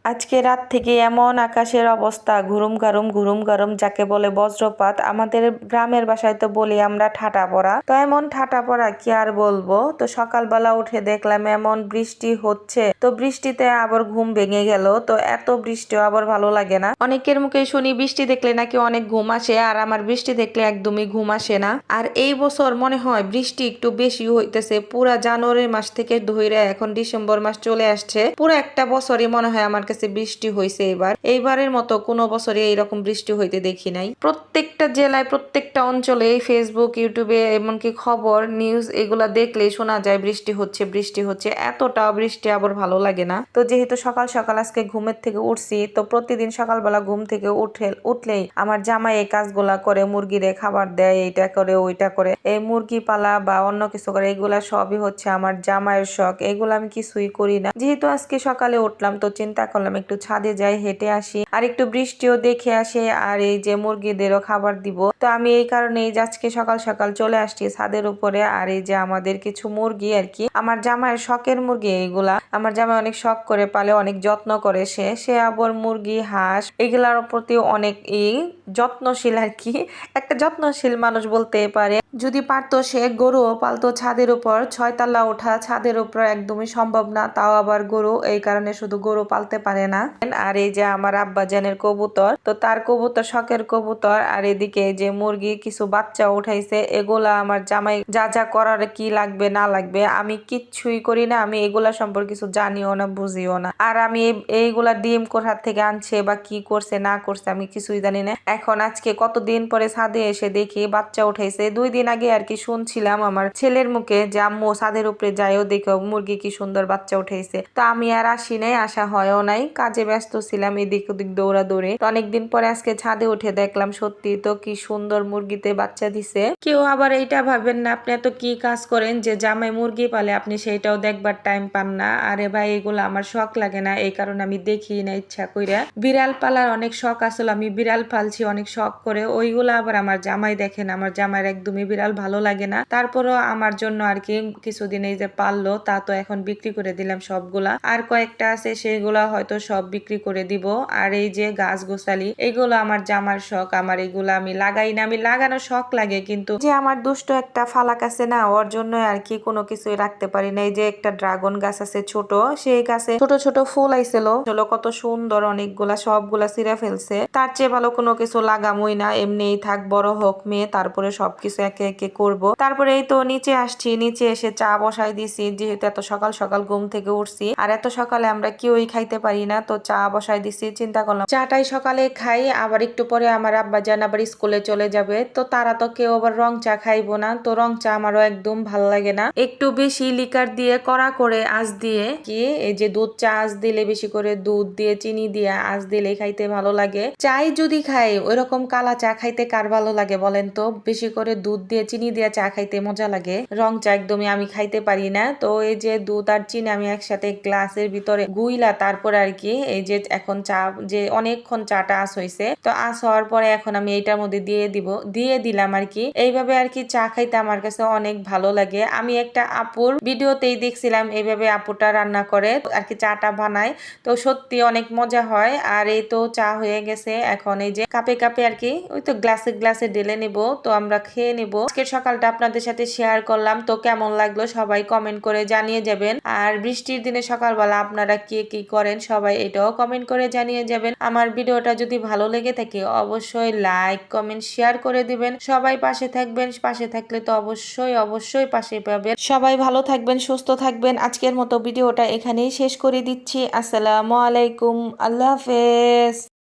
আজকে রাত থেকে এমন আকাশের অবস্থা, ঘুরুম ঘারুম যাকে বলে বজ্রপাত। আমাদের গ্রামের বাসায় তো বলি আমরা ঠাটা পড়া, তো এমন ঠাটা পড়া কি আর বলবো। তো সকালবেলা উঠে দেখলাম এমন বৃষ্টি হচ্ছে, তো বৃষ্টিতে আবার ঘুম ভেঙে গেল। তো এত বৃষ্টিও আবার ভালো লাগে না। অনেকের মুখে শুনি বৃষ্টি দেখলে নাকি অনেক ঘুম আসে, আর আমার বৃষ্টি দেখলে একদমই ঘুম আসে না। আর এই বছর মনে হয় বৃষ্টি একটু বেশি হইতেছে। পুরা জানুয়ারি মাস থেকে ধইরা এখন ডিসেম্বর মাস চলে আসছে, পুরো একটা বছরই মনে হয় আমার কাছে বৃষ্টি হয়েছে। এইবারের মতো কোনো বছরে এইরকম বৃষ্টি হইতে দেখি নাই। প্রত্যেকটা জেলায় প্রত্যেকটা অঞ্চলে ফেসবুক, ইউটিউবে, এমনকি খবর নিউজ এগুলা দেখলেই শোনা যায় বৃষ্টি হচ্ছে বৃষ্টি হচ্ছে। এতটা বৃষ্টি আবার ভালো লাগে না। তো যেহেতু সকাল সকাল আজকে ঘুমের থেকে উঠছি, তো প্রতিদিন সকালবেলা ঘুম থেকে উঠলেই আমার জামাই এই কাজগুলা করে, মুরগিরে খাবার দেয়, এইটা করে ওইটা করে, এই মুরগি পালা বা অন্য কিছু করে, এগুলা সবই হচ্ছে আমার জামাইয়ের শখ। এগুলো আমি কিছুই করি না। যেহেতু আজকে সকালে উঠলাম, তো চিন্তা করলাম একটু ছাদে যাই, হেঁটে আসি, আর একটু বৃষ্টিও দেখে আসে, আর এই যে মুরগিদেরও খাবার দিব। তো আমি এই কারণে আজকে সকাল সকাল চলে আসছি ছাদের উপরে। আর এই যে আমাদের কিছু মুরগি আর কি, আমার জামাইয়ের শখের মুরগি এইগুলা। আমার জামাই অনেক শখ করে পালে, অনেক যত্ন করে। সে আবার মুরগি, হাঁস এগুলার প্রতি অনেক যত্নশীল আর কি। একটা যত্নশীল মানুষ বলতে পারে। যদি পারতো সে গরুও পালতো ছাদের উপর। 6 তলা ওঠা ছাদের উপর একদমই সম্ভব না, তাও আবার গরু, এই কারণে শুধু গরু পালতে পারে না। আর এই যে আমার আব্বাজানের কবুতর, তো তার কবুতর শখের কবুতর। আর এদিকে যে মুরগি কিছু বাচ্চা উঠাইছে, এগুলা আমার জামাই যা যা করার কি লাগবে না লাগবে আমি কিচ্ছুই করি না। আমি এগুলা সম্পর্কে কিছু জানিও না, বুঝিও না। আর আমি এইগুলা ডিম কোথা থেকে আনছে বা কি করছে না করছে আমি কিছুই জানি না। এখন আজকে কতদিন পরে ছাদে এসে দেখি বাচ্চা উঠাইছে। 2 দিন আগে আর কি শুনছিলাম আমার ছেলের মুখে যে আম্মু ছাদের উপরে যাইও দেখো মুরগি কি সুন্দর বাচ্চা উঠাইছে। তো আমি আর আসি নাই, আসা হয়ও নাই, কাজে ব্যস্ত ছিলাম এদিক ওদিক দৌড়াদৌড়ি। তো অনেকদিন পরে আজকে ছাদে উঠে দেখলাম সত্যি তো কি সুন্দর মুরগিতে বাচ্চা দিছে। কেউ আবার এইটা ভাবেন না আপনি এত কি কাজ করেন যে জামাই মুরগি পালে আপনি সেইটাও দেখবার টাইম পান না। আরে ভাই এগুলো আমার শখ লাগে না, এই কারণে আমি দেখি না ইচ্ছা কইরা। বিড়াল পালার অনেক শখ আসলে, আমি বিড়াল পালছি অনেক শখ করে, ওইগুলো আবার আমার জামাই দেখেন। আমার জামাইয়ের একদমই বিড়াল ভালো লাগে না, তারপরও আমার জন্য আর কি কিছুদিন এই যে পাললো, তা তো এখন বিক্রি করে দিলাম সবগুলা। আর কয়েকটা আছে সেগুলা হয়তো সব বিক্রি করে দিব। আর এই যে গাছ গোছালি এগুলো আমার জামার শখ, আমার এগুলা আমি লাগাই না। আমি লাগানো শখ লাগে, কিন্তু যে আমার দুষ্ট একটা ফালাক আছে না, ওর জন্য আর কি কোনো কিছুই রাখতে পারি না। এই যে একটা ড্রাগন গাছ আছে ছোট, সেই গাছে ছোট ছোট ফুল আইছিল, কত সুন্দর, অনেকগুলা, সবগুলা ছিঁড়ে ফেলছে। তার চেয়ে ভালো কোনো কিছু লাগামই না, এমনিই থাক, বড় হোক মেয়ে, তারপরে সবকিছু একে একে করব। তারপরে এই তো নিচে আসছি, নিচে এসে চা বসাই দিছি, যেহেতু এত সকাল সকাল ঘুম থেকে উঠছি, আর এত সকালে আমরা কেউই খাইতে পারি না। তো চা বসাই দিছি, চিন্তা করলাম চাটাই সকালে খাই, আবার একটু পরে আমার আব্বাজান আবার স্কুলে চলে যাবে। তো তারা তো কেউ আবার রং চা খাইবো না, তো রং চা আমারও একদম ভাল লাগে না। একটু বেশি লিকার দিয়ে কড়া করে আঁচ দিয়ে কি, এই যে দুধ চা আঁচ দিলে, বেশি করে দুধ দিয়ে চিনি দিয়ে আঁচ দিলে খাইতে ভালো লাগে। চাই যদি খাই ওইরকম কালা চা খাইতে কার ভালো লাগে বলেন তো? বেশি করে দুধ দিয়ে চিনি দিয়ে চা খাইতে মজা লাগে। রং চা একদমই আমি খাইতে পারি না। তো এই যে দুধ আর চিনি আমি একসাথে গ্লাসের ভিতরে গুইলা তারপরে আর কি, এই যে এখন চা যে অনেকক্ষণ চাটা আঁচ হয়েছে, তো আঁচ হওয়ার পরে এখন আমি এইটার মধ্যে দিয়ে দিলাম আর কি। এইভাবে আর কি চা খাইতে আমার কাছে অনেক ভালো লাগে। আমি একটা আপুর ভিডিওতেই দেখছিলাম এইভাবে আপুটা রান্না করে আর কি, চাটা বানায়, তো সত্যি অনেক মজা হয়। আর এই তো চা হয়ে গেছে, এখন এই যে কাপে কাপে আর কি ওই তো গ্লাসে গ্লাসে ঢেলে নিব, তো আমরা খেয়ে নিব। আজকের সকালটা আপনাদের সাথে শেয়ার করলাম, তো কেমন লাগলো সবাই কমেন্ট করে জানিয়ে যাবেন। আর বৃষ্টির দিনে সকালবেলা আপনারা কে কি করেন সবাই এটাও কমেন্ট করে জানিয়ে যাবেন। আমার ভিডিওটা যদি ভালো লেগে থাকে অবশ্যই লাইক কমেন্ট শেয়ার করে দিবেন। সবাই পাশে থাকবেন, পাশে থাকলে তো অবশ্যই অবশ্যই পাশে পাবেন। সবাই ভালো থাকবেন, সুস্থ থাকবেন। আজকের মতো ভিডিওটা এখানেই শেষ করে দিচ্ছি। আসসালামু আলাইকুম, আল্লাহ হাফেজ।